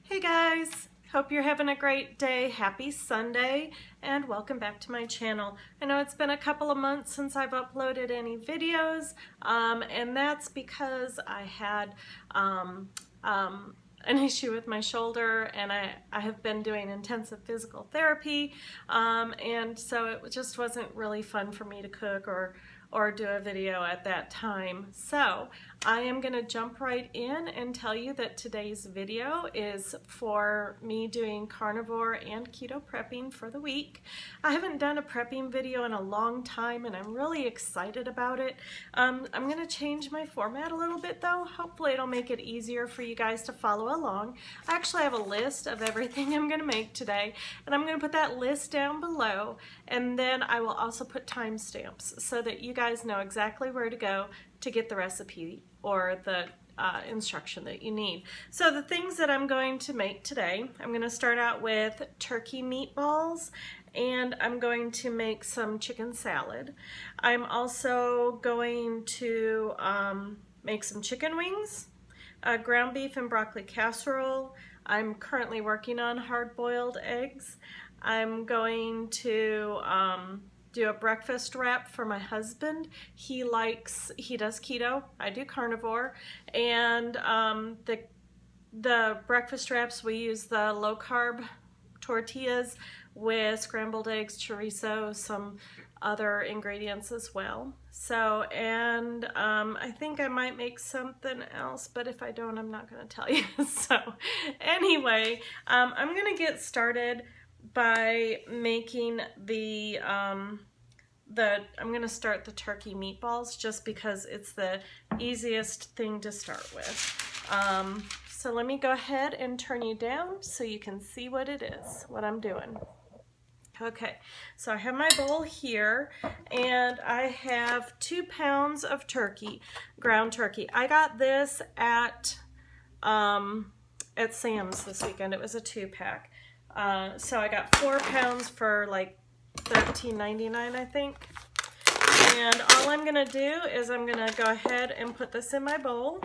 Hey guys, hope you're having a great day. Happy Sunday and welcome back to my channel. I know it's been a couple of months since I've uploaded any videos and that's because I had an issue with my shoulder and I have been doing intensive physical therapy and so it just wasn't really fun for me to cook or do a video at that time. So I am going to jump right in and tell you that today's video is for me doing carnivore and keto prepping for the week. I haven't done a prepping video in a long time and I'm really excited about it. I'm going to change my format a little bit though. Hopefully it'll make it easier for you guys to follow along. I actually have a list of everything I'm going to make today and I'm going to put that list down below, and then I will also put timestamps so that you guys know exactly where to go to get the recipe or the instruction that you need. So the things that I'm going to make today, I'm going to start out with turkey meatballs and I'm going to make some chicken salad. I'm also going to make some chicken wings, ground beef and broccoli casserole. I'm currently working on hard-boiled eggs. I'm going to do a breakfast wrap for my husband. He does keto, I do carnivore, and the breakfast wraps, we use the low-carb tortillas with scrambled eggs, chorizo, some other ingredients as well. So, and I think I might make something else, but if I don't, I'm not going to tell you. So anyway, I'm going to get started by making I'm going to start the turkey meatballs just because it's the easiest thing to start with. So let me go ahead and turn you down so you can see what it is, what I'm doing. Okay, so I have my bowl here and I have 2 pounds of turkey, ground turkey. I got this at Sam's this weekend. It was a 2-pack. So I got 4 pounds for like $13.99, I think. And all I'm gonna do is I'm gonna go ahead and put this in my bowl.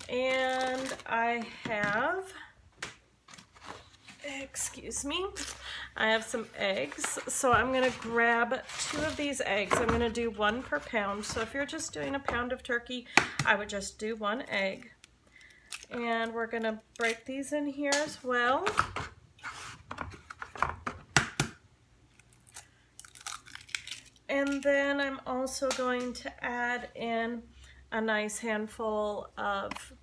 And I have, excuse me, I have some eggs. So I'm gonna grab 2 of these eggs. I'm gonna do 1 per pound. So if you're just doing a pound of turkey, I would just do 1 egg. And we're gonna break these in here as well. And then I'm also going to add in a nice handful of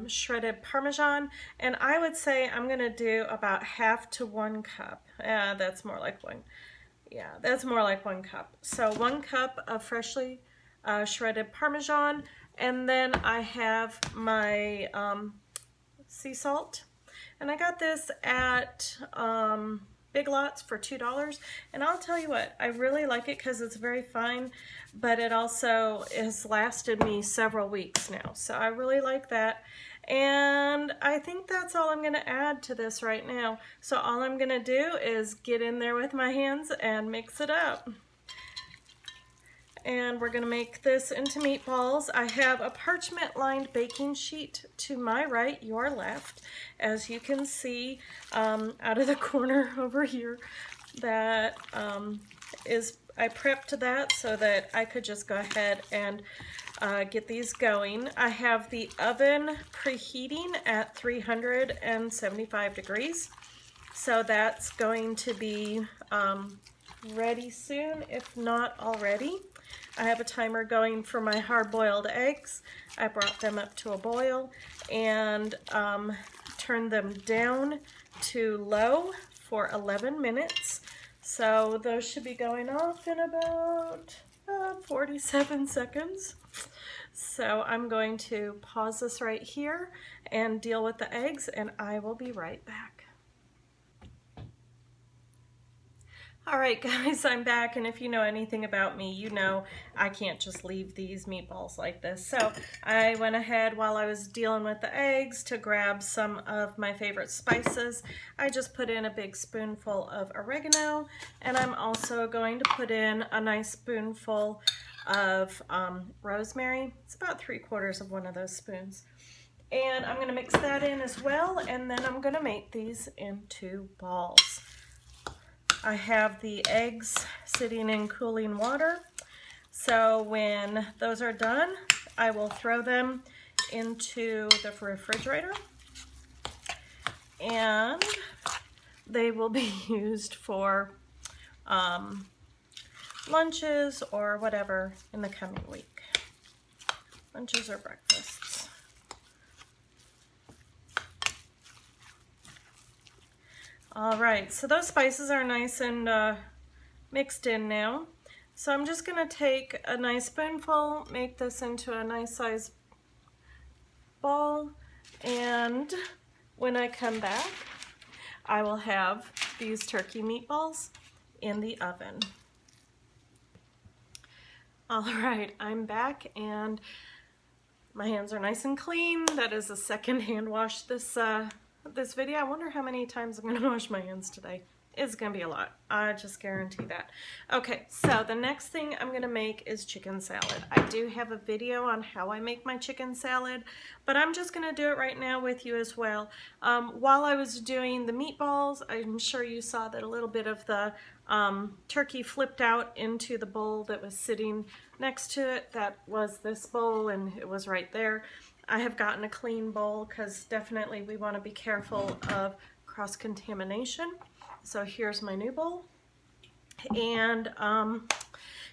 shredded Parmesan. And I would say I'm going to do about half to 1 cup. That's more like 1. Yeah, that's more like 1 cup. So 1 cup of freshly shredded Parmesan. And then I have my sea salt. And I got this at Big Lots for $2, and I'll tell you what, I really like it because it's very fine, but it also has lasted me several weeks now, so I really like that. And I think that's all I'm going to add to this right now. So all I'm going to do is get in there with my hands and mix it up. And we're going to make this into meatballs. I have a parchment-lined baking sheet to my right, your left. As you can see out of the corner over here, that I prepped that so that I could just go ahead and get these going. I have the oven preheating at 375 degrees. So that's going to be ready soon, if not already. I have a timer going for my hard-boiled eggs. I brought them up to a boil and turned them down to low for 11 minutes. So those should be going off in about 47 seconds. So I'm going to pause this right here and deal with the eggs, and I will be right back. All right, guys, I'm back, and if you know anything about me, you know I can't just leave these meatballs like this. So I went ahead while I was dealing with the eggs to grab some of my favorite spices. I just put in a big spoonful of oregano, and I'm also going to put in a nice spoonful of rosemary. It's about 3/4 of one of those spoons. And I'm going to mix that in as well, and then I'm going to make these into balls. I have the eggs sitting in cooling water, so when those are done, I will throw them into the refrigerator, and they will be used for lunches or whatever in the coming week. Lunches or breakfasts. All right, so those spices are nice and mixed in now. So I'm just gonna take a nice spoonful, make this into a nice size ball, and when I come back, I will have these turkey meatballs in the oven. All right, I'm back and my hands are nice and clean. That is a second hand wash this video. I wonder how many times I'm gonna wash my hands today. It's gonna be a lot, I just guarantee that. Okay, so the next thing I'm gonna make is chicken salad. I do have a video on how I make my chicken salad, but I'm just gonna do it right now with you as well. While I was doing the meatballs, I'm sure you saw that a little bit of the turkey flipped out into the bowl that was sitting next to it. That was this bowl, and it was right there. I have gotten a clean bowl because definitely we want to be careful of cross-contamination. So here's my new bowl, and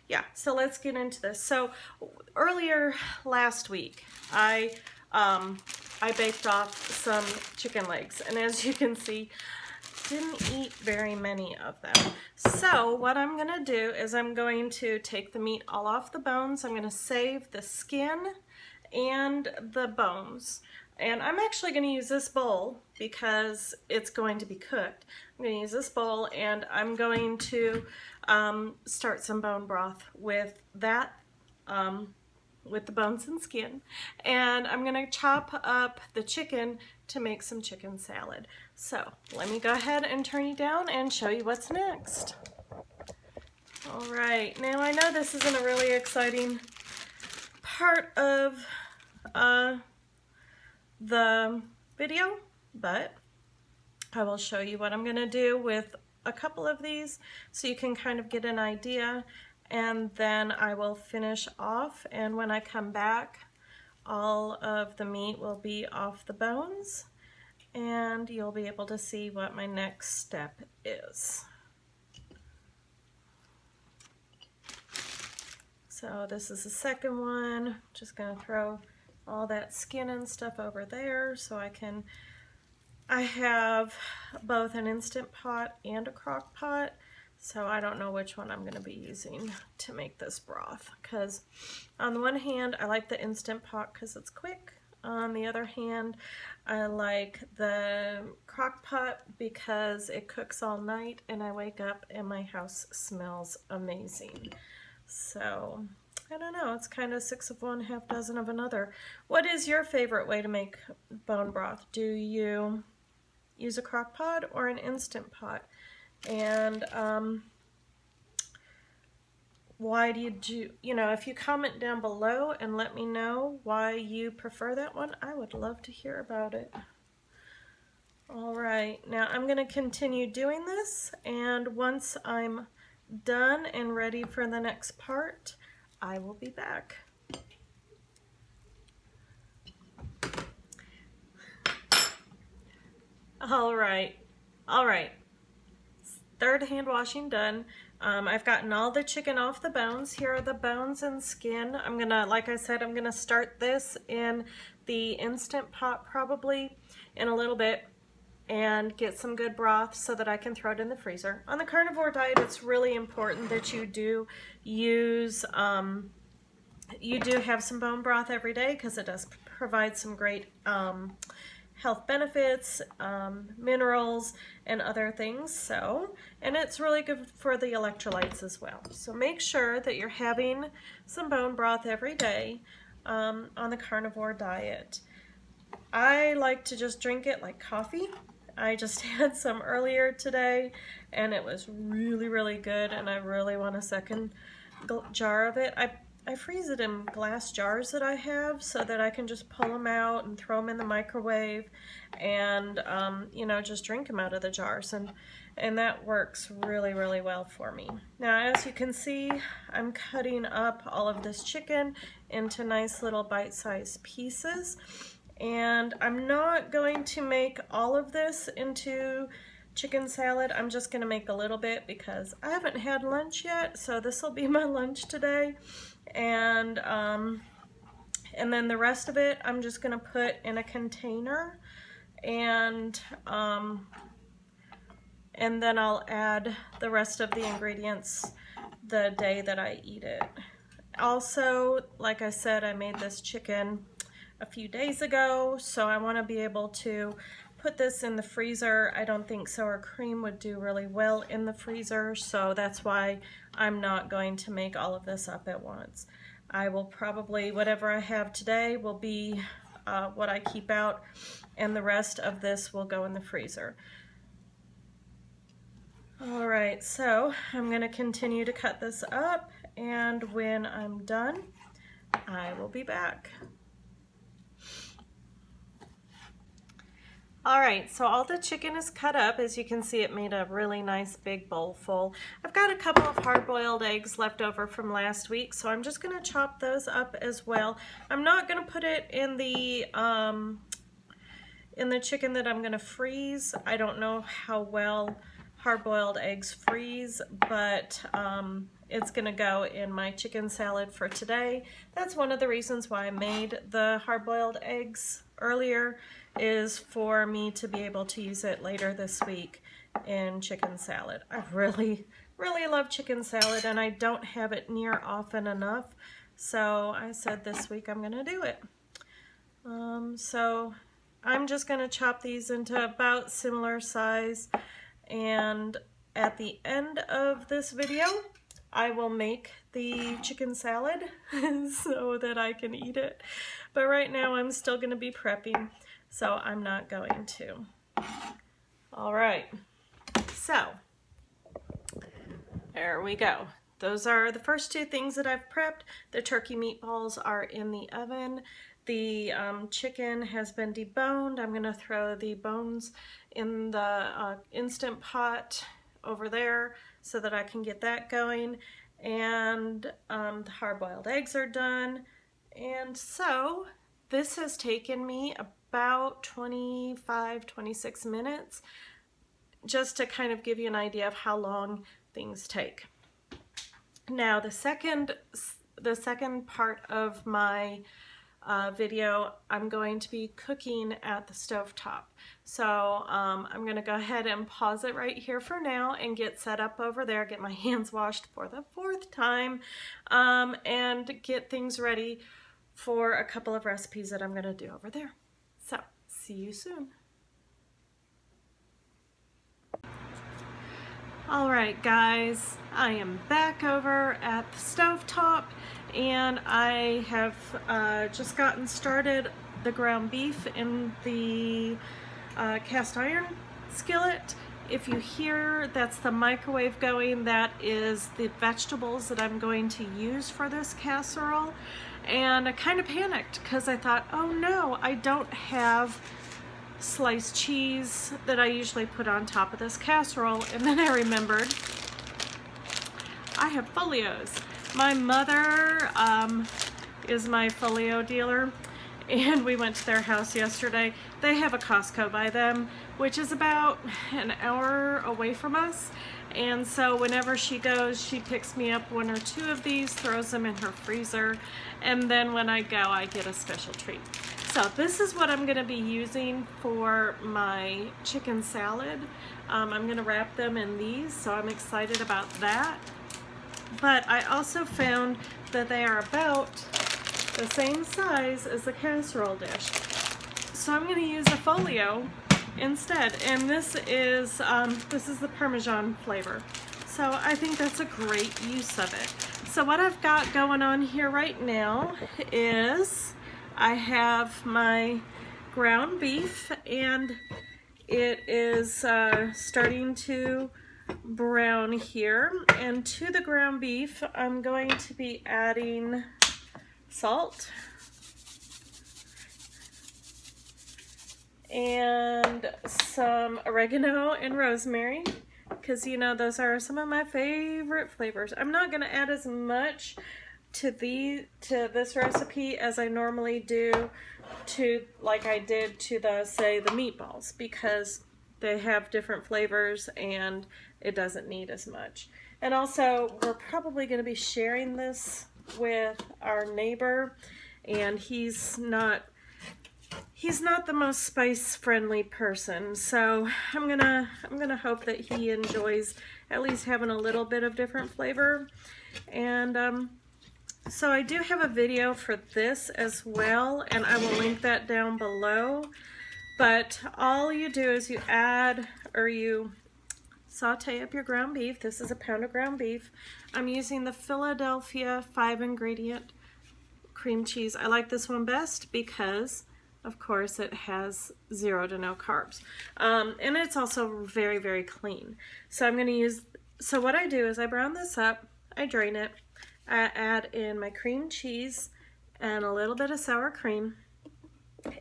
yeah, so let's get into this. So earlier last week, I baked off some chicken legs, and as you can see, didn't eat very many of them. So what I'm gonna do is I'm going to take the meat all off the bones. I'm gonna save the skin and the bones. And I'm actually going to use this bowl because it's going to be cooked. I'm going to use this bowl, and I'm going to start some bone broth with that, with the bones and skin. And I'm going to chop up the chicken to make some chicken salad. So let me go ahead and turn you down and show you what's next. All right, now I know this isn't a really exciting part of the video, but I will show you what I'm going to do with a couple of these so you can kind of get an idea, and then I will finish off, and when I come back all of the meat will be off the bones and you'll be able to see what my next step is. So this is the second one. Just going to throw all that skin and stuff over there so I have both an Instant Pot and a crock pot, so I don't know which one I'm going to be using to make this broth, because on the one hand I like the Instant Pot because it's quick. On the other hand, I like the crock pot because it cooks all night and I wake up and my house smells amazing. So I don't know, it's kind of 6 of one, half dozen of another. What is your favorite way to make bone broth? Do you use a crock pot or an Instant Pot? And why do you know, if you comment down below and let me know why you prefer that one, I would love to hear about it. All right, now I'm going to continue doing this, and once I'm done and ready for the next part, I will be back. All right. Third hand washing done. I've gotten all the chicken off the bones. Here are the bones and skin. I'm gonna, like I said, I'm gonna start this in the Instant Pot probably in a little bit and get some good broth so that I can throw it in the freezer. On the carnivore diet, it's really important that you do use, you do have some bone broth every day because it does provide some great health benefits, minerals, and other things. So, and it's really good for the electrolytes as well. So make sure that you're having some bone broth every day on the carnivore diet. I like to just drink it like coffee. I just had some earlier today and it was really, really good, and I really want a second jar of it. I freeze it in glass jars that I have so that I can just pull them out and throw them in the microwave and, you know, just drink them out of the jars. And that works really, really well for me. Now, as you can see, I'm cutting up all of this chicken into nice little bite-sized pieces. And I'm not going to make all of this into chicken salad. I'm just going to make a little bit because I haven't had lunch yet, so this will be my lunch today. And then the rest of it I'm just going to put in a container, and then I'll add the rest of the ingredients the day that I eat it. Also, like I said, I made this chicken a few days ago, so I want to be able to put this in the freezer. I don't think sour cream would do really well in the freezer, so that's why I'm not going to make all of this up at once. I will probably, whatever I have today will be what I keep out, and the rest of this will go in the freezer. All right, so I'm going to continue to cut this up, and when I'm done, I will be back. All right, so all the chicken is cut up. As you can see, it made a really nice big bowl full. I've got a couple of hard-boiled eggs left over from last week, so I'm just going to chop those up as well. I'm not going to put it in the chicken that I'm going to freeze. I don't know how well hard-boiled eggs freeze, but it's going to go in my chicken salad for today. That's one of the reasons why I made the hard-boiled eggs earlier, is for me to be able to use it later this week in chicken salad. I really, really love chicken salad, and I don't have it near often enough, so I said this week I'm going to do it. So I'm just going to chop these into about similar size, and at the end of this video I will make the chicken salad so that I can eat it. But right now I'm still going to be prepping, so I'm not going to. All right, so there we go. Those are the first two things that I've prepped. The turkey meatballs are in the oven. The chicken has been deboned. I'm going to throw the bones in the Instant Pot over there so that I can get that going. And the hard-boiled eggs are done. And so this has taken me about 25-26 minutes, just to kind of give you an idea of how long things take. Now the second part of my video, I'm going to be cooking at the stovetop. So I'm going to go ahead and pause it right here for now and get set up over there, get my hands washed for the 4th time, and get things ready for a couple of recipes that I'm going to do over there. So, see you soon. All right, guys, I am back over at the stovetop, and I have just gotten started the ground beef in the cast iron skillet. If you hear, that's the microwave going. That is the vegetables that I'm going to use for this casserole. And I kind of panicked because I thought, oh no, I don't have sliced cheese that I usually put on top of this casserole. And then I remembered I have folios. My mother is my folio dealer, and we went to their house yesterday. They have a Costco by them, which is about an hour away from us. And so whenever she goes, she picks me up 1 or 2 of these, throws them in her freezer, and then when I go, I get a special treat. So this is what I'm going to be using for my chicken salad. I'm going to wrap them in these, so I'm excited about that. But I also found that they are about the same size as the casserole dish. So I'm going to use a folio instead, and this is the Parmesan flavor. So I think that's a great use of it. So what I've got going on here right now is I have my ground beef, and it is starting to brown here. And to the ground beef, I'm going to be adding salt and some oregano and rosemary, because you know those are some of my favorite flavors. I'm not going to add as much to this recipe as I normally do like I did to say the meatballs, because they have different flavors and it doesn't need as much. And also, we're probably going to be sharing this with our neighbor, and he's not the most spice friendly person, so I'm gonna hope that he enjoys at least having a little bit of different flavor. And so I do have a video for this as well, and I will link that down below. But all you do is you add, or you saute up your ground beef. This is a pound of ground beef. I'm using the Philadelphia 5-ingredient cream cheese. I like this one best because, of course, it has 0 to no carbs. And it's also very, very clean. So I'm going to use, so what I do is I brown this up, I drain it, I add in my cream cheese and a little bit of sour cream,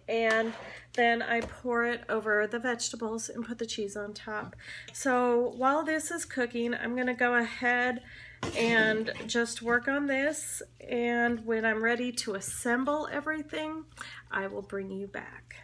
and then I pour it over the vegetables and put the cheese on top. So while this is cooking, I'm going to go ahead and just work on this, and when I'm ready to assemble everything, I will bring you back.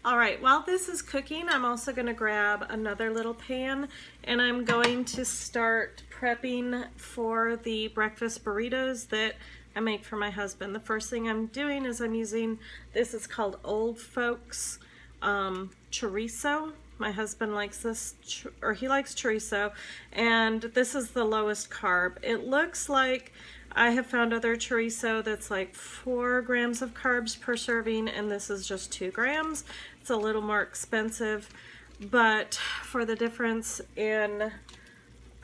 All right, while this is cooking, I'm also going to grab another little pan, and I'm going to start prepping for the breakfast burritos that I make for my husband. The first thing I'm doing is I'm using, this is called Old Folks Chorizo. My husband likes this, or he likes chorizo, and this is the lowest carb. It looks like I have found other chorizo that's like 4 grams of carbs per serving, and this is just 2 grams. It's a little more expensive, but for the difference in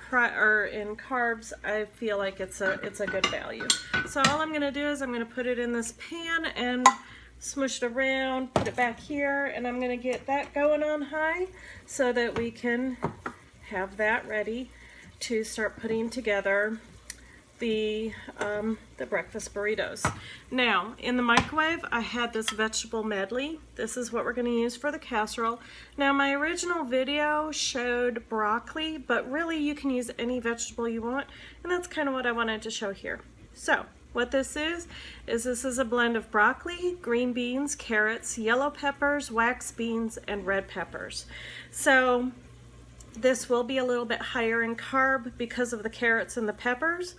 carbs, I feel like it's a good value. So all I'm gonna do is I'm gonna put it in this pan and smush it around, put it back here, and I'm gonna get that going on high so that we can have that ready to start putting together the breakfast burritos. Now, in the microwave, I had this vegetable medley. This is what we're going to use for the casserole. Now, my original video showed broccoli, but really you can use any vegetable you want, and that's kind of what I wanted to show here. So, what this is this is a blend of broccoli, green beans, carrots, yellow peppers, wax beans, and red peppers. So, this will be a little bit higher in carb because of the carrots and the peppers,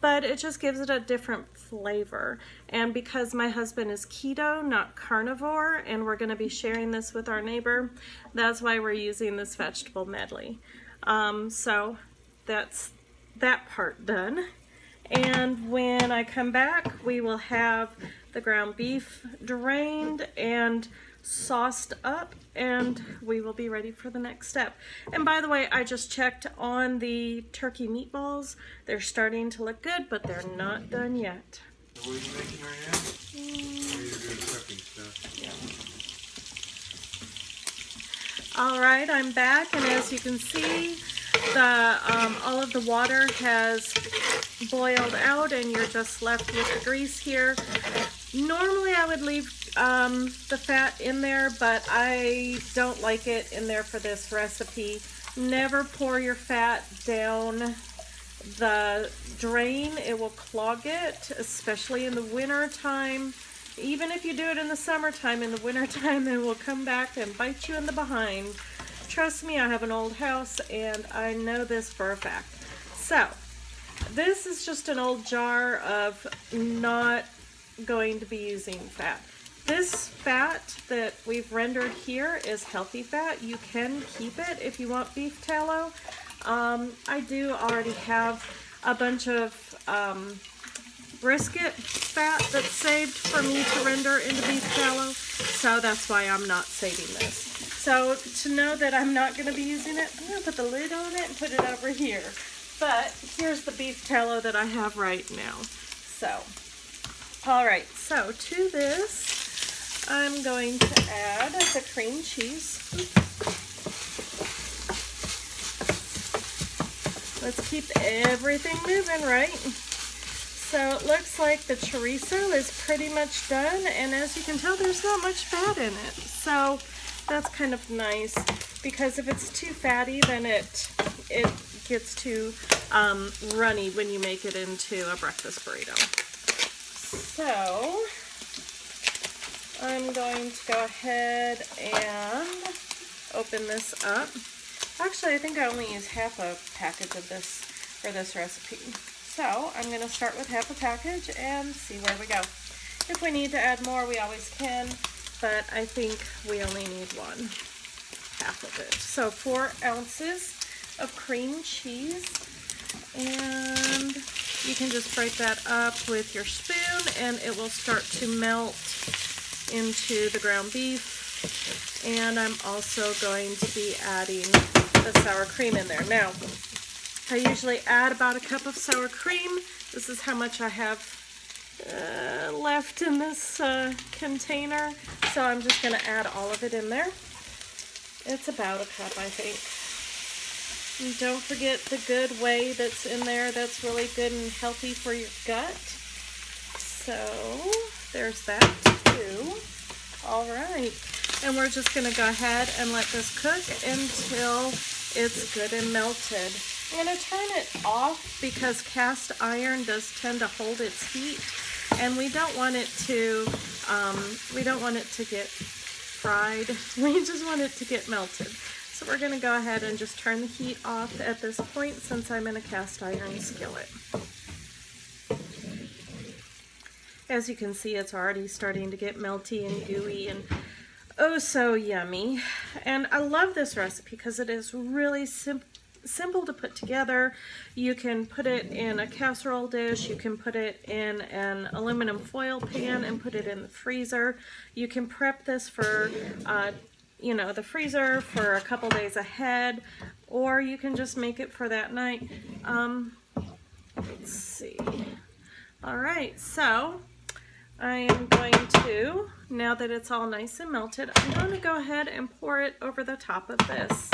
but it just gives it a different flavor. And because my husband is keto, not carnivore, and we're going to be sharing this with our neighbor, that's why we're using this vegetable medley. So that's that part done. And when I come back, we will have the ground beef drained and sauced up, and we will be ready for the next step. And by the way, I just checked on the turkey meatballs. They're starting to look good, but they're not done yet. So what are you making right now? Or you're doing cooking stuff? Yeah. All right, I'm back, and as you can see, the all of the water has boiled out, and you're just left with the grease here. Normally I would leave the fat in there, but I don't like it in there for this recipe. Never pour your fat down the drain. It will clog it, especially in the winter time. Even if you do it in the summertime, in the winter time, it will come back and bite you in the behind. Trust me, I have an old house and I know this for a fact. So, this is just an old jar of not going to be using fat. This fat that we've rendered here is healthy fat. You can keep it if you want beef tallow. I do already have a bunch of brisket fat that's saved for me to render into beef tallow, so that's why I'm not saving this. So to know that I'm not going to be using it, I'm going to put the lid on it and put it over here. But here's the beef tallow that I have right now. So, all right, so to this, I'm going to add the cream cheese. Let's keep everything moving, right? So it looks like the chorizo is pretty much done, and as you can tell, there's not much fat in it. So that's kind of nice, because if it's too fatty, then it gets too runny when you make it into a breakfast burrito. So I'm going to go ahead and open this up. Actually, I think I only use half a package of this for this recipe. So I'm going to start with half a package and see where we go. If we need to add more, we always can, but I think we only need half of it. So 4 ounces of cream cheese, and you can just break that up with your spoon and it will start to melt into the ground beef. And I'm also going to be adding the sour cream in there. Now, I usually add about a cup of sour cream. This is how much I have left in this container. So I'm just going to add all of it in there. It's about a cup, I think. And don't forget the good whey that's in there. That's really good and healthy for your gut. So there's that too. All right. And we're just going to go ahead and let this cook until it's good and melted. I'm going to turn it off because cast iron does tend to hold its heat, and we don't want it to get fried. We just want it to get melted. So we're going to go ahead and just turn the heat off at this point since I'm in a cast iron skillet. As you can see, it's already starting to get melty and gooey and oh so yummy. And I love this recipe because it is really simple to put together. You can put it in a casserole dish, you can put it in an aluminum foil pan and put it in the freezer. You can prep this for the freezer for a couple days ahead, or you can just make it for that night. Let's see. All right, so I am going to, now that it's all nice and melted, I'm going to go ahead and pour it over the top of this.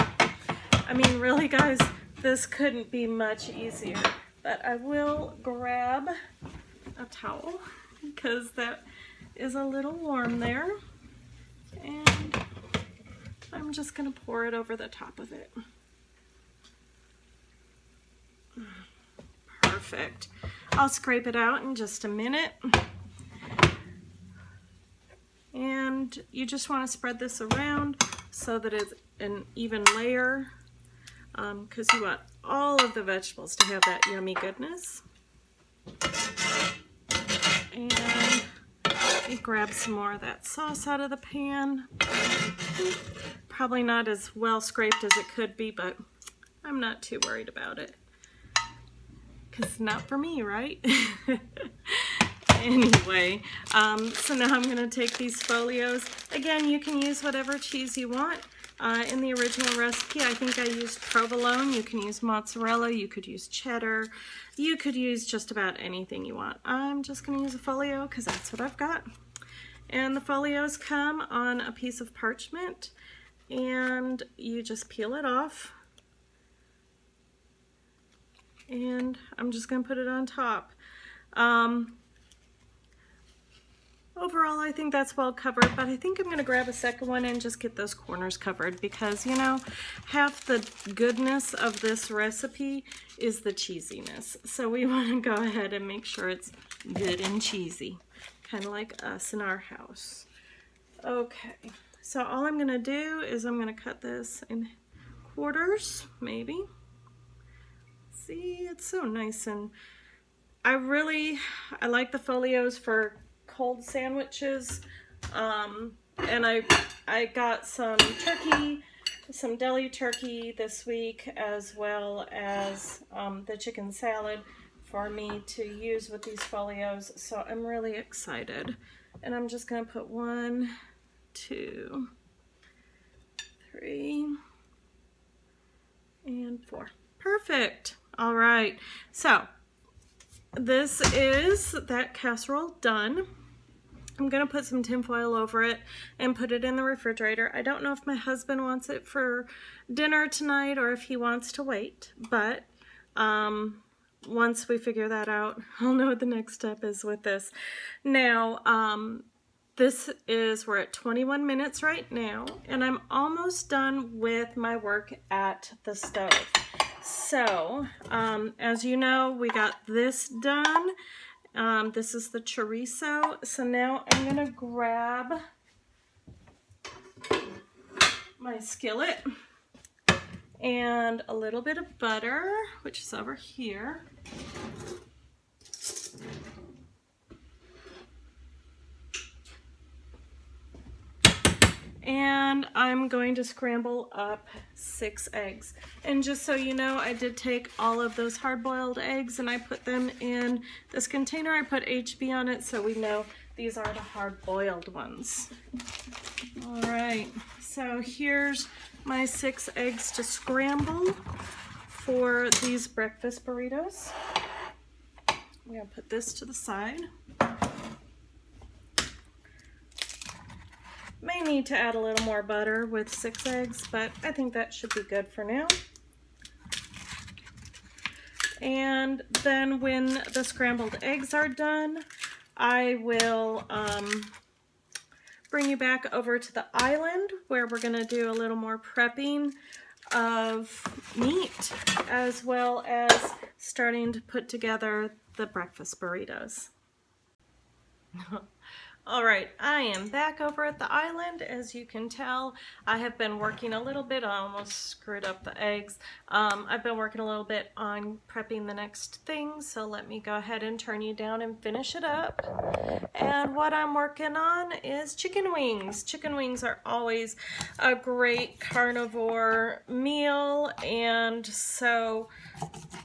I mean, really, guys, this couldn't be much easier. But I will grab a towel because that is a little warm there. And I'm just going to pour it over the top of it. Perfect. I'll scrape it out in just a minute. And you just want to spread this around so that it's an even layer, because you want all of the vegetables to have that yummy goodness. And you grab some more of that sauce out of the pan. Probably not as well scraped as it could be, but I'm not too worried about it. Because not for me, right? Anyway, so now I'm going to take these folios. Again, you can use whatever cheese you want. In the original recipe, I think I used provolone. You can use mozzarella. You could use cheddar. You could use just about anything you want. I'm just going to use a folio because that's what I've got. And the folios come on a piece of parchment, and you just peel it off. And I'm just going to put it on top. Overall, I think that's well covered, but I think I'm going to grab a second one and just get those corners covered because, you know, half the goodness of this recipe is the cheesiness. So we want to go ahead and make sure it's good and cheesy, kind of like us in our house. Okay, so all I'm going to do is I'm going to cut this in quarters, maybe. See, it's so nice, and I like the folios for cold sandwiches, and I got some turkey, some deli turkey this week, as well as the chicken salad for me to use with these folios, so I'm really excited. And I'm just going to put 1, 2, 3, and 4. Perfect. All right, so this is that casserole done. I'm going to put some tin foil over it and put it in the refrigerator. I don't know if my husband wants it for dinner tonight or if he wants to wait, but Once we figure that out, I'll know what the next step is with this. Now, we're at 21 minutes right now, and I'm almost done with my work at the stove. So, as you know, we got this done. This is the chorizo. So now I'm gonna grab my skillet and a little bit of butter, which is over here. And I'm going to scramble up 6 eggs. And just so you know, I did take all of those hard-boiled eggs and I put them in this container. I put HB on it so we know these are the hard-boiled ones. All right, so here's my 6 eggs to scramble for these breakfast burritos. I'm gonna put this to the side. May need to add a little more butter with 6 eggs, but I think that should be good for now. And then when the scrambled eggs are done, I will bring you back over to the island where we're gonna do a little more prepping of meat, as well as starting to put together the breakfast burritos. All right, I am back over at the island. As you can tell, I have been working a little bit. I almost screwed up the eggs. I've been working a little bit on prepping the next thing, so let me go ahead and turn you down and finish it up. And what I'm working on is chicken wings. Chicken wings are always a great carnivore meal, and so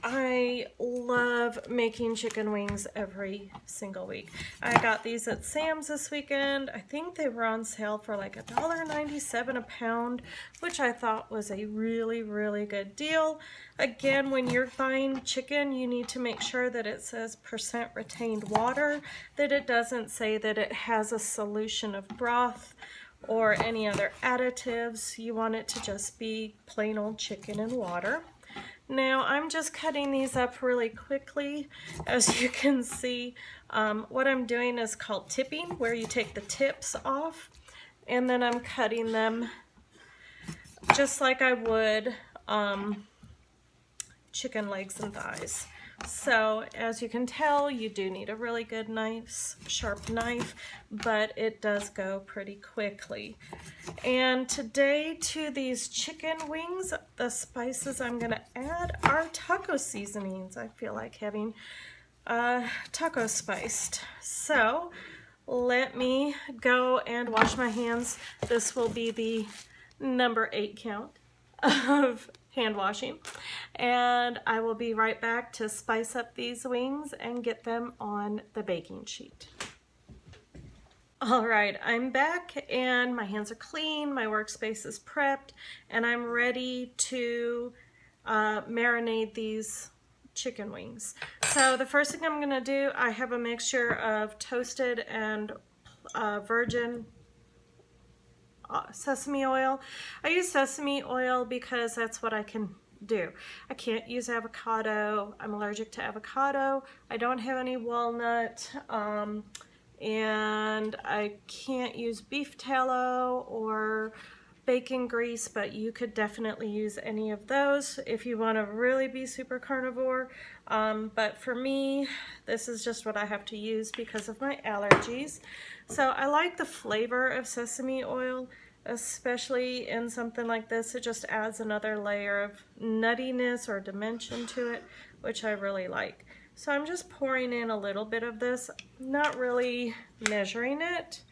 I love making chicken wings every single week. I got these at Sam's this weekend. I think they were on sale for like $1.97 a pound, which I thought was a really, really good deal. Again, when you're buying chicken, you need to make sure that it says % retained water, that it doesn't say that it has a solution of broth or any other additives. You want it to just be plain old chicken and water. Now I'm just cutting these up really quickly. As you can see, what I'm doing is called tipping, where you take the tips off, and then I'm cutting them just like I would chicken legs and thighs. So as you can tell, you do need a really good nice sharp knife, but it does go pretty quickly. And today to these chicken wings, the spices I'm gonna add are taco seasonings. I feel like having taco spiced. So let me go and wash my hands. This will be the number 8 count of hand washing, and I will be right back to spice up these wings and get them on the baking sheet. All right, I'm back and my hands are clean, my workspace is prepped, and I'm ready to marinate these chicken wings. So the first thing I'm gonna do, I have a mixture of toasted and virgin sesame oil. I use sesame oil because that's what I can do. I can't use avocado. I'm allergic to avocado. I don't have any walnut, and I can't use beef tallow or bacon grease, but you could definitely use any of those if you want to really be super carnivore. But for me, this is just what I have to use because of my allergies. So I like the flavor of sesame oil, especially in something like this. It just adds another layer of nuttiness or dimension to it, which I really like. So I'm just pouring in a little bit of this, not really measuring it.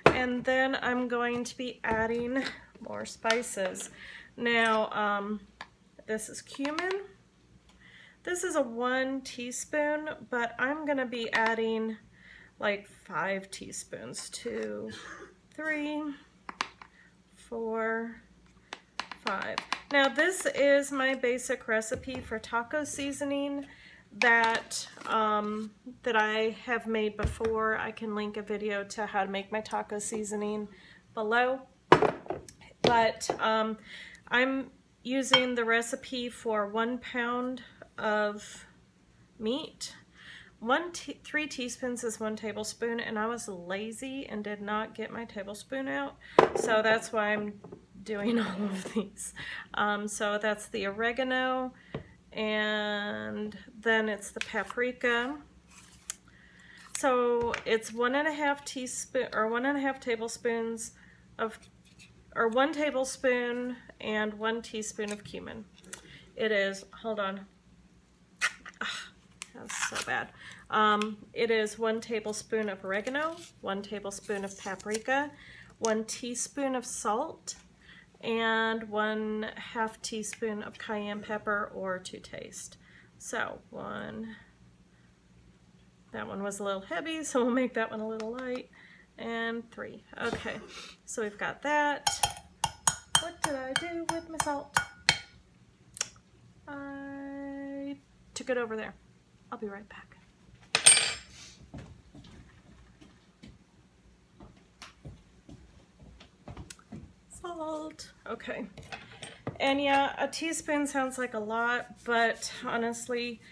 And then I'm going to be adding more spices. Now, this is cumin. This is a 1 teaspoon, but I'm gonna be adding like 5 teaspoons. 2, 3, 4, 5. Now this is my basic recipe for taco seasoning that that I have made before. I can link a video to how to make my taco seasoning below. But I'm using the recipe for 1 pound of meat. 3 teaspoons is 1 tablespoon, and I was lazy and did not get my tablespoon out, so that's why I'm doing all of these. So that's the oregano, and then it's the paprika. So it's 1.5 teaspoon or 1.5 tablespoons of, or 1 tablespoon and 1 teaspoon of cumin. It is, hold on. That's so bad. It is 1 tablespoon of oregano, 1 tablespoon of paprika, 1 teaspoon of salt, and 1/2 teaspoon of cayenne pepper or to taste. So that one was a little heavy, so we'll make that one a little light. And 3. Okay, so we've got that. What did I do with my salt? I took it over there. I'll be right back. Salt. Okay. And yeah, a teaspoon sounds like a lot, but honestly,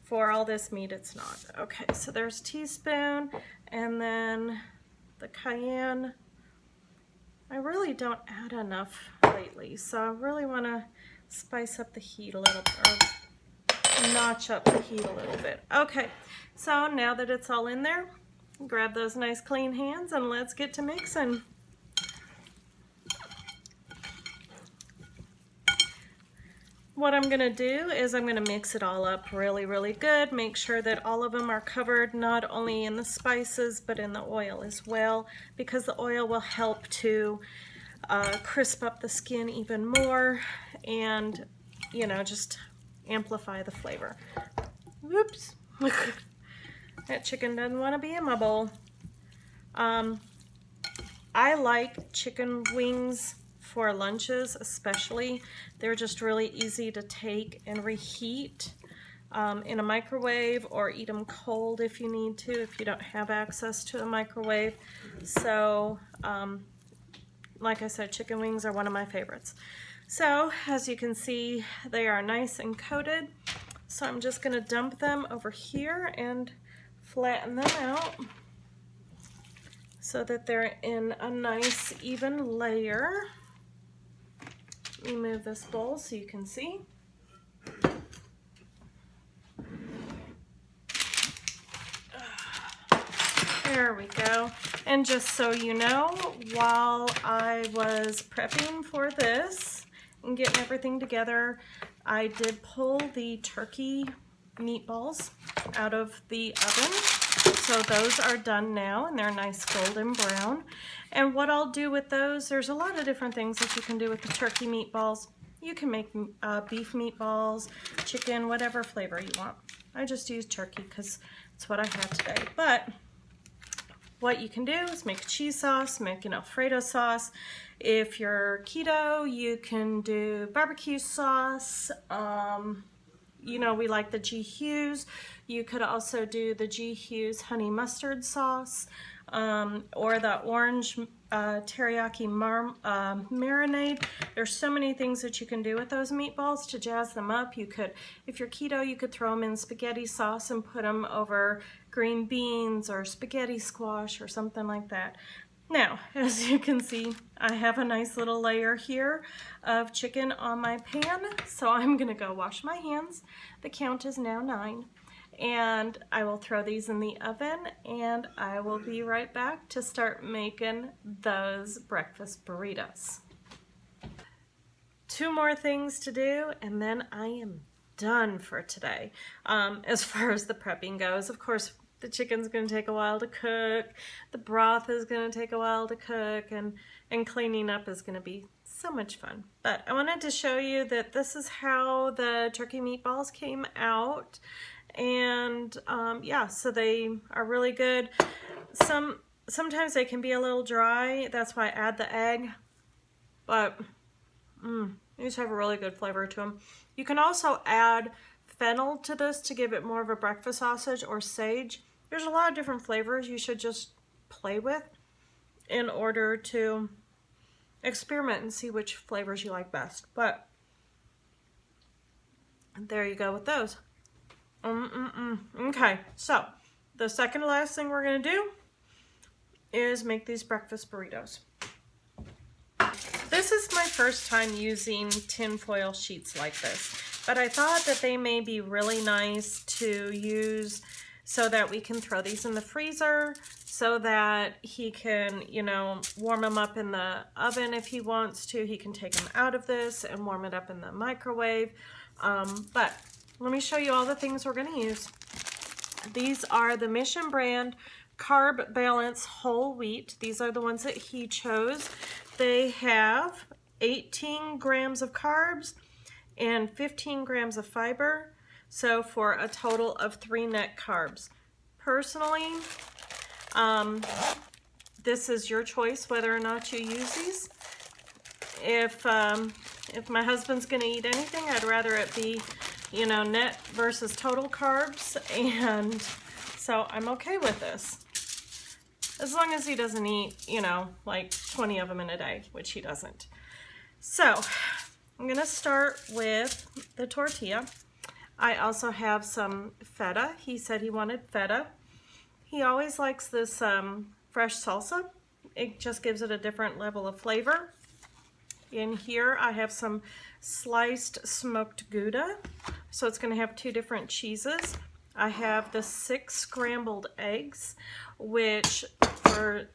for all this meat, it's not. Okay, so there's teaspoon, and then the cayenne. I really don't add enough lately, so I really want to spice up the heat a little, or notch up the heat a little bit. Okay, so now that it's all in there, grab those nice clean hands and let's get to mixing. What I'm gonna do is I'm gonna mix it all up really, really good. Make sure that all of them are covered, not only in the spices, but in the oil as well, because the oil will help to crisp up the skin even more and, you know, just amplify the flavor. Whoops. That chicken doesn't want to be in my bowl. I like chicken wings for lunches especially. They're just really easy to take and reheat in a microwave, or eat them cold if you need to, if you don't have access to a microwave. So like I said, chicken wings are one of my favorites. So as you can see, they are nice and coated. So I'm just going to dump them over here and flatten them out so that they're in a nice even layer. Let me move this bowl so you can see. There we go. And just so you know, while I was prepping for this and getting everything together, I did pull the turkey meatballs out of the oven. So those are done now, and they're nice golden brown. And what I'll do with those, there's a lot of different things that you can do with the turkey meatballs. You can make beef meatballs, chicken, whatever flavor you want. I just use turkey because it's what I have today. But what you can do is make a cheese sauce, make an Alfredo sauce. If you're keto, you can do barbecue sauce. You know, we like the G. Hughes. You could also do the G. Hughes honey mustard sauce, or the orange teriyaki marinade. There's so many things that you can do with those meatballs to jazz them up. You could, if you're keto, you could throw them in spaghetti sauce and put them over green beans or spaghetti squash or something like that. Now, as you can see, I have a nice little layer here of chicken on my pan, so I'm gonna go wash my hands. The count is now 9, and I will throw these in the oven, and I will be right back to start making those breakfast burritos. 2 more things to do, and then I am done for today. As far as the prepping goes, of course, the chicken's going to take a while to cook, the broth is going to take a while to cook, and cleaning up is going to be so much fun. But I wanted to show you that this is how the turkey meatballs came out. And yeah, so they are really good. Sometimes they can be a little dry, that's why I add the egg, but they just have a really good flavor to them. You can also add fennel to this to give it more of a breakfast sausage, or sage. There's a lot of different flavors you should just play with in order to experiment and see which flavors you like best. But there you go with those. Okay, so the second to last thing we're gonna do is make these breakfast burritos. This is my first time using tin foil sheets like this, but I thought that they may be really nice to use so that we can throw these in the freezer so that he can, you know, warm them up in the oven if he wants to. He can take them out of this and warm it up in the microwave. But let me show you all the things we're going to use. These are the Mission brand Carb Balance whole wheat. These are the ones that he chose. They have 18 grams of carbs and 15 grams of fiber, so for a total of 3 net carbs. Personally, this is your choice whether or not you use these. If my husband's gonna eat anything, I'd rather it be, you know, net versus total carbs, and so I'm okay with this. As long as he doesn't eat, you know, like 20 of them in a day, which he doesn't. So I'm gonna start with the tortilla. I also have some feta. He said he wanted feta. He always likes this fresh salsa. It just gives it a different level of flavor. In here I have some sliced smoked Gouda. So it's gonna have 2 different cheeses. I have the 6 scrambled eggs, which for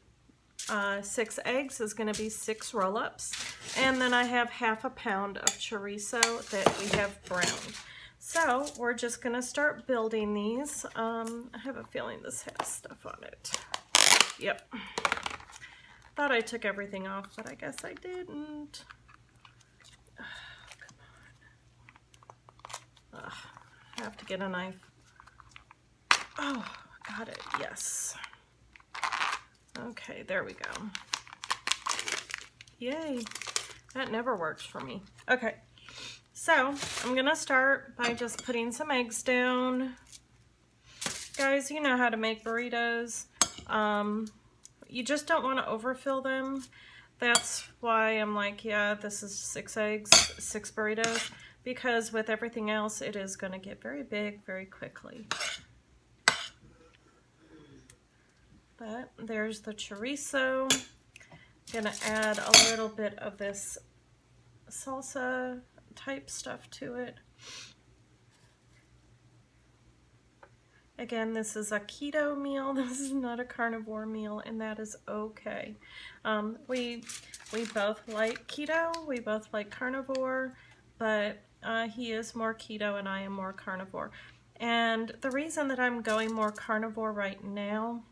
6 eggs is going to be 6 roll-ups. And then I have half a pound of chorizo that we have browned. So we're just going to start building these. I have a feeling this has stuff on it. Yep. Thought I took everything off, but I guess I didn't. Oh, come on. Ugh, I have to get a knife. Oh, got it, yes. Okay, there we go. Yay, that never works for me. Okay, so I'm gonna start by just putting some eggs down. Guys, you know how to make burritos. You just don't wanna overfill them. That's why I'm like, yeah, this is 6 eggs, 6 burritos, because with everything else, it is gonna get very big very quickly. But there's the chorizo. I'm gonna add a little bit of this salsa type stuff to it. Again, this is a keto meal. This is not a carnivore meal, and that is okay. We both like keto. We both like carnivore, but he is more keto and I am more carnivore. And the reason that I'm going more carnivore right now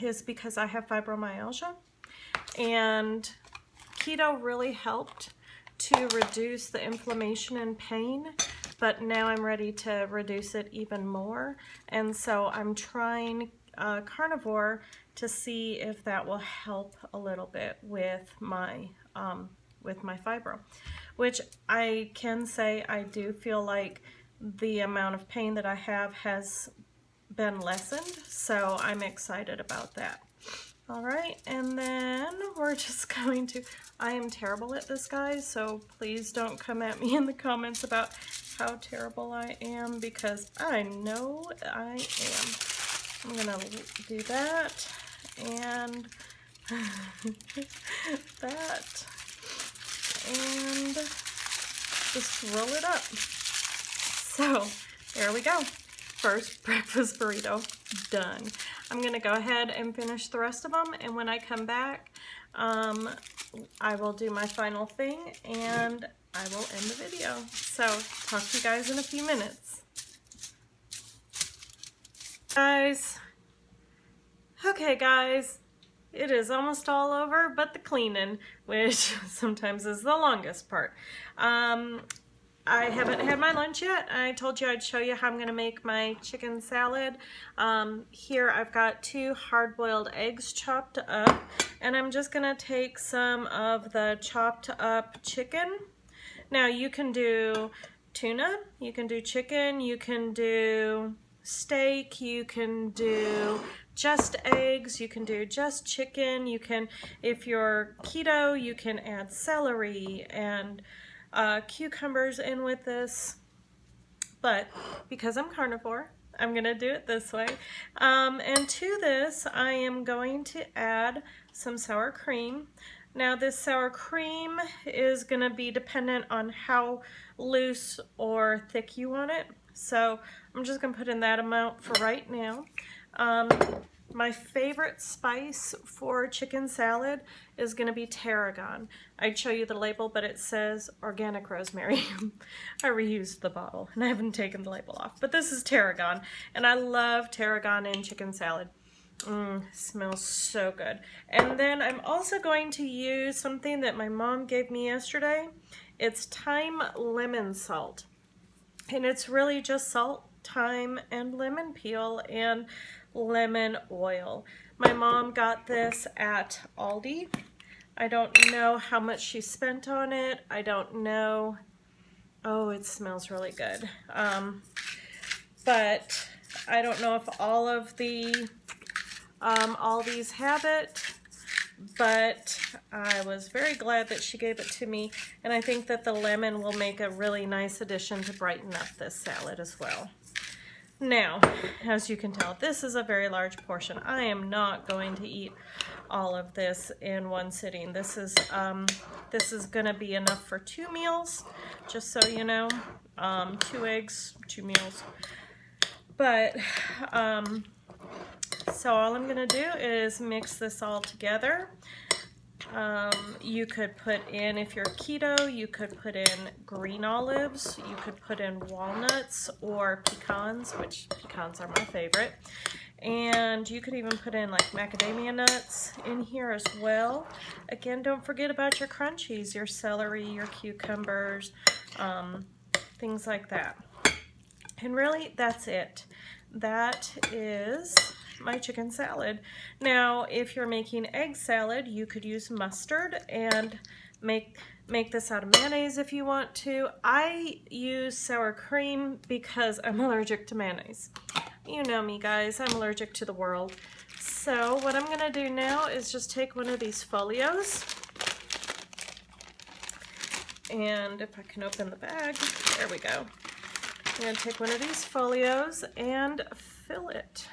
is because I have fibromyalgia, and keto really helped to reduce the inflammation and pain, but now I'm ready to reduce it even more, and so I'm trying carnivore to see if that will help a little bit with my fibro, which I can say I do feel like the amount of pain that I have has been lessened, so I'm excited about that. All right, and then we're just going to, I am terrible at this, guys, so please don't come at me in the comments about how terrible I am, because I know I am. I'm gonna do that and that and just roll it up. So there we go. First breakfast burrito done. I'm gonna go ahead and finish the rest of them, and when I come back, I will do my final thing and I will end the video. So talk to you guys in a few minutes. Okay guys, it is almost all over but the cleaning, which sometimes is the longest part. I haven't had my lunch yet. I told you I'd show you how I'm gonna make my chicken salad. Here I've got 2 hard-boiled eggs chopped up, and I'm just gonna take some of the chopped up chicken. Now you can do tuna, you can do chicken, you can do steak, you can do just eggs, you can do just chicken, you can, if you're keto, you can add celery and cucumbers in with this. but because I'm carnivore, I'm gonna do it this way. And to this, I am going to add some sour cream. Now this sour cream is gonna be dependent on how loose or thick you want it. So I'm just gonna put in that amount for right now. My favorite spice for chicken salad is going to be tarragon. I'd show you the label, but it says organic rosemary. I reused the bottle and I haven't taken the label off. But this is tarragon, and I love tarragon in chicken salad. Smells so good. And then I'm also going to use something that my mom gave me yesterday. It's thyme lemon salt. And it's really just salt, thyme, and lemon peel and lemon oil. My mom got this at Aldi. I don't know how much she spent on it. I don't know. Oh, it smells really good. But I don't know if all of the Aldi's have it. But I was very glad that she gave it to me, and I think that the lemon will make a really nice addition to brighten up this salad as well. Now, as you can tell, this is a very large portion. I am not going to eat all of this in one sitting. This is going to be enough for 2 meals, just so you know. 2 eggs, 2 meals. But so all I'm going to do is mix this all together. You could put in, if you're keto, you could put in green olives, you could put in walnuts or pecans, which pecans are my favorite. And you could even put in like macadamia nuts in here as well. Again, don't forget about your crunchies, your celery, your cucumbers, things like that. And really, that's it. That is my chicken salad. Now, if you're making egg salad, you could use mustard and make this out of mayonnaise if you want to. I use sour cream because I'm allergic to mayonnaise. You know me, guys, I'm allergic to the world. So what I'm gonna do now is just take one of these folios, and if I can open the bag, there we go. I'm gonna take one of these folios and fill it.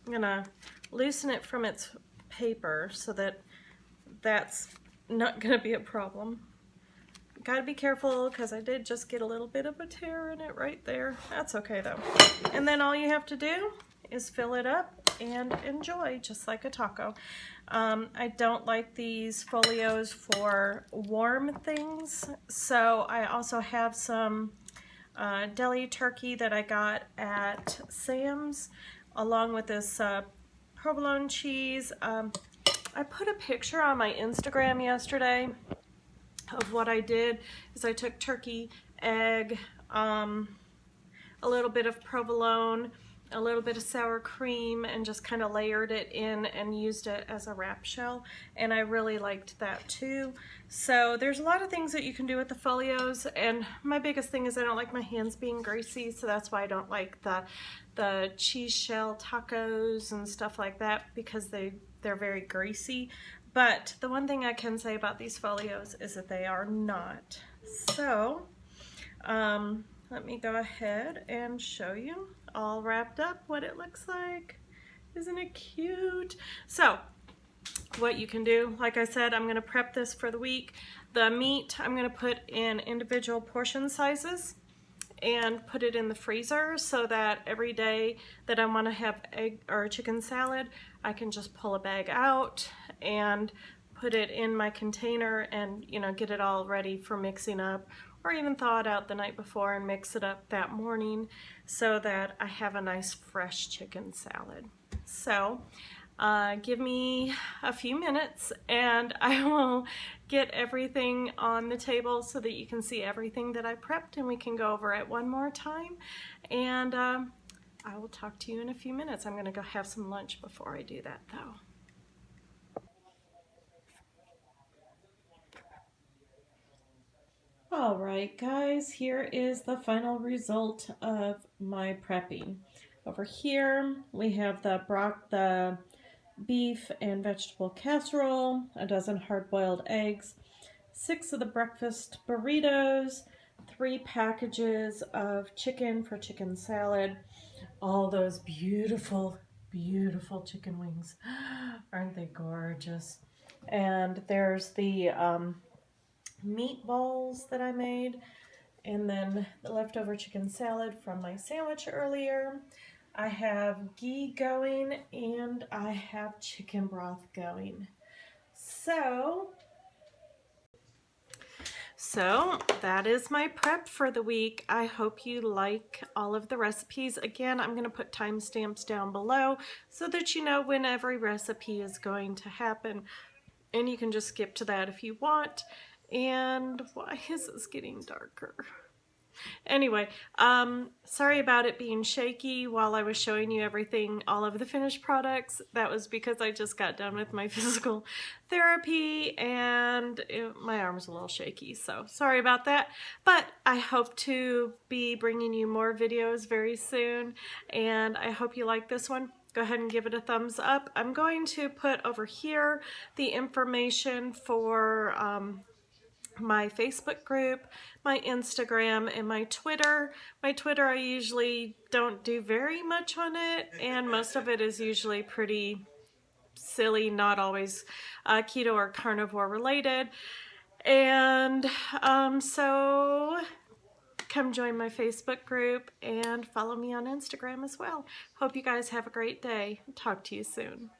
I'm gonna loosen it from its paper so that that's not gonna be a problem. Gotta be careful because I did just get a little bit of a tear in it right there. That's okay though. And then all you have to do is fill it up and enjoy, just like a taco. I don't like these folios for warm things, so I also have some deli turkey that I got at Sam's, along with this provolone cheese. I put a picture on my Instagram yesterday of what I did. Is I took turkey, egg, a little bit of provolone, a little bit of sour cream, and just kind of layered it in and used it as a wrap shell, and I really liked that too. So there's a lot of things that you can do with the folios, and my biggest thing is I don't like my hands being greasy, so that's why I don't like the cheese shell tacos and stuff like that, because they're very greasy. But the one thing I can say about these folios is that they are not. So let me go ahead and show you all wrapped up what it looks like. Isn't it cute? So what you can do, like I said, I'm gonna prep this for the week. The meat I'm gonna put in individual portion sizes and put it in the freezer so that every day that I want to have egg or chicken salad, I can just pull a bag out and put it in my container and, you know, get it all ready for mixing up, or even thaw it out the night before and mix it up that morning so that I have a nice fresh chicken salad. So give me a few minutes and I will get everything on the table so that you can see everything that I prepped, and we can go over it one more time. And I will talk to you in a few minutes. I'm gonna go have some lunch before I do that though. All right, guys, here is the final result of my prepping. Over here, we have the beef and vegetable casserole, a dozen hard-boiled eggs, 6 of the breakfast burritos, 3 packages of chicken for chicken salad, all those beautiful, beautiful chicken wings. Aren't they gorgeous? And there's the meatballs that I made, and then the leftover chicken salad from my sandwich earlier. I have ghee going, and I have chicken broth going. So that is my prep for the week. I hope you like all of the recipes. Again, I'm going to put timestamps down below so that you know when every recipe is going to happen. And you can just skip to that if you want. And why is this getting darker? Anyway, sorry about it being shaky while I was showing you everything, all of the finished products. That was because I just got done with my physical therapy and my arm's a little shaky, so sorry about that. But I hope to be bringing you more videos very soon, and I hope you like this one. Go ahead and give it a thumbs up. I'm going to put over here the information for my Facebook group, my Instagram, and my Twitter. My Twitter, I usually don't do very much on it, and most of it is usually pretty silly, not always keto or carnivore related. And so come join my Facebook group and follow me on Instagram as well. Hope you guys have a great day. Talk to you soon.